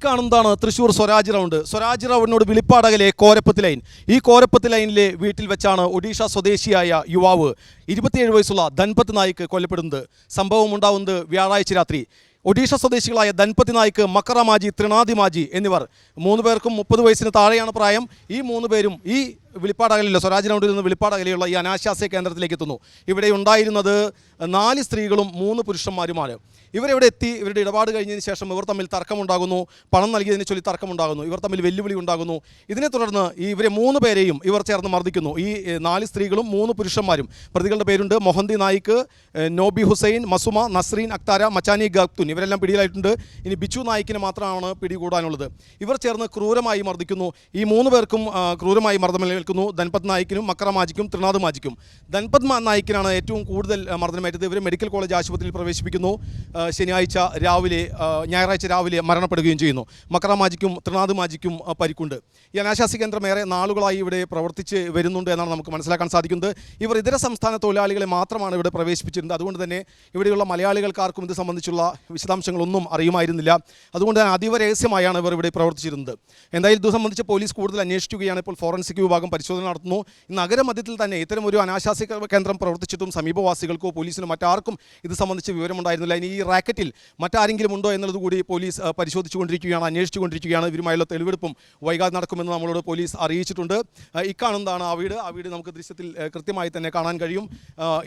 ഇക്കാണുന്നതാണ് Thrissur Swaraj round. Swaraj റൗണ്ടിനോട് വിളിപ്പാടകലെ Korappath line. ഈ കോരപ്പത്ത് ലൈനിലെ വീട്ടിൽ വെച്ചാണ് ഒഡീഷ സ്വദേശിയായ യുവാവ് 27 വയസ്സുള്ള ധൻപത് നായിക് കൊല്ലപ്പെടുന്നത്. സംഭവം ഉണ്ടാവുന്നത് വ്യാഴാഴ്ച രാത്രി. ഒഡീഷ സ്വദേശികളായ ധൻപത് നായിക്, മക്കറ മാജി, ത്രിനാഥി മാജി എന്നിവർ 3 പേർക്കും 30 വയസ്സിന് താഴെയാണ് പ്രായം. ഈ 3 പേരും ഈ വിളിപ്പാടകലില്ല സ്വരാജ് റൗണ്ടിൽ നിന്ന് വിളിപ്പാടകലെയുള്ള ഈ അനാശാസ്യ കേന്ദ്രത്തിലേക്ക് എത്തുന്നു. ഇവിടെ ഉണ്ടായിരുന്നത് 4 സ്ത്രീകളും 3 പുരുഷന്മാരുമാണ്. ഇവരെവിടെ എത്തി. ഇവരുടെ ഇടപാട് കഴിഞ്ഞതിന് ശേഷം ഇവർ തമ്മിൽ തർക്കമുണ്ടാകുന്നു. പണം നൽകിയതിനെ ചൊല്ലി തർക്കമുണ്ടാകുന്നു. ഇവർ തമ്മിൽ വെല്ലുവിളി ഉണ്ടാകുന്നു. ഇതിനെ തുടർന്ന് ഇവരെ 3 പേരെയും ഇവർ ചേർന്ന് മർദ്ദിക്കുന്നു. ഈ 4 സ്ത്രീകളും 3 പുരുഷന്മാരും. പ്രതികളുടെ പേരുണ്ട്: മൊഹന്തി നായിക്, നോബി ഹുസൈൻ, മസുമ, നസ്രീൻ അക്താര, മച്ചാനി ഗാത്തുൻ. ഇവരെല്ലാം പിടിയിലായിട്ടുണ്ട്. ഇനി ബിച്ചു നായിക്കിനെ മാത്രമാണ് പിടികൂടാനുള്ളത്. ഇവർ ചേർന്ന് ക്രൂരമായി മർദ്ദിക്കുന്നു. ഈ 3 പേർക്കും ക്രൂരമായി മർദ്ദനമേൽക്കുന്നു. ധൻപത് നായിക്കിനും, മക്കറ മാജിക്കും, ത്രിനാഥ് മാജിക്കും. ധൻപത് നായിക്കിനാണ് ഏറ്റവും കൂടുതൽ മർദ്ദനമേറ്റത്. ഇവരെ മെഡിക്കൽ കോളേജ് ആശുപത്രിയിൽ പ്രവേശിപ്പിക്കുന്നു. ഞായറാഴ്ച രാവിലെ മരണപ്പെടുകയും ചെയ്യുന്നു. മക്കറ മാജിക്കും ത്രിനാഥ് മാജിക്കും പരിക്കുണ്ട്. ഈ അനാശാസ്യ കേന്ദ്രം ഏറെ നാളുകളായി ഇവിടെ പ്രവർത്തിച്ച് വരുന്നുണ്ട് എന്നാണ് നമുക്ക് മനസ്സിലാക്കാൻ സാധിക്കുന്നത്. ഇവർ ഇതര സംസ്ഥാന തൊഴിലാളികളെ മാത്രമാണ് ഇവിടെ പ്രവേശിപ്പിച്ചിരുന്നത്. അതുകൊണ്ട് തന്നെ ഇവിടെയുള്ള മലയാളികൾക്കാർക്കും ഇത് സംബന്ധിച്ചുള്ള വിശദാംശങ്ങളൊന്നും അറിയുമായിരുന്നില്ല. അതുകൊണ്ട് തന്നെ അതീവ രഹസ്യമായാണ് ഇവർ ഇവിടെ പ്രവർത്തിച്ചിരുന്നത്. എന്തായാലും ഇത് സംബന്ധിച്ച് പോലീസ് കൂടുതൽ അന്വേഷിക്കുകയാണ്. ഇപ്പോൾ ഫോറൻസിക് വിഭാഗം പരിശോധന നടത്തുന്നു. നഗരമധ്യത്തിൽ തന്നെ ഇത്തരം ഒരു അനാശാസ്യ കേന്ദ്രം പ്രവർത്തിച്ചിട്ടും സമീപവാസികൾക്കോ പോലീസിനോ മറ്റാർക്കും ഇത് സംബന്ധിച്ച് വിവരമുണ്ടായിരുന്നില്ല. ഇനി ഈ റാക്കറ്റിൽ മറ്റാരെങ്കിലും ഉണ്ടോ എന്നുള്ളത് കൂടി പോലീസ് പരിശോധിച്ചുകൊണ്ടിരിക്കുകയാണ്, അന്വേഷിച്ചുകൊണ്ടിരിക്കുകയാണ്. ഇവരുമായുള്ള തെളിവെടുപ്പും വൈകാതെ നടക്കുമെന്ന് നമ്മളോട് പോലീസ് അറിയിച്ചിട്ടുണ്ട്. ഇക്കാണുന്നതാണ് ആ വീട്. ആ വീട് നമുക്ക് ദൃശ്യത്തിൽ കൃത്യമായി തന്നെ കാണാൻ കഴിയും.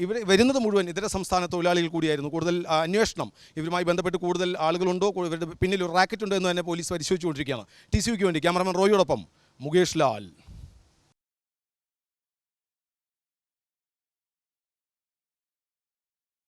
ഇവിടെ വരുന്നത് മുഴുവൻ ഇതര സംസ്ഥാന തൊഴിലാളികൾ കൂടിയായിരുന്നു. കൂടുതൽ അന്വേഷണം ഇവരുമായി ബന്ധപ്പെട്ട് കൂടുതൽ ആളുകളുണ്ടോ, ഇവരുടെ പിന്നിൽ ഒരു റാക്കറ്റ് ഉണ്ടോ എന്ന് തന്നെ പോലീസ് പരിശോധിച്ചുകൊണ്ടിരിക്കുകയാണ്. TCVക്ക് വേണ്ടി ക്യാമറമാൻ റോയിയോടൊപ്പം മുകേഷ് ലാൽ.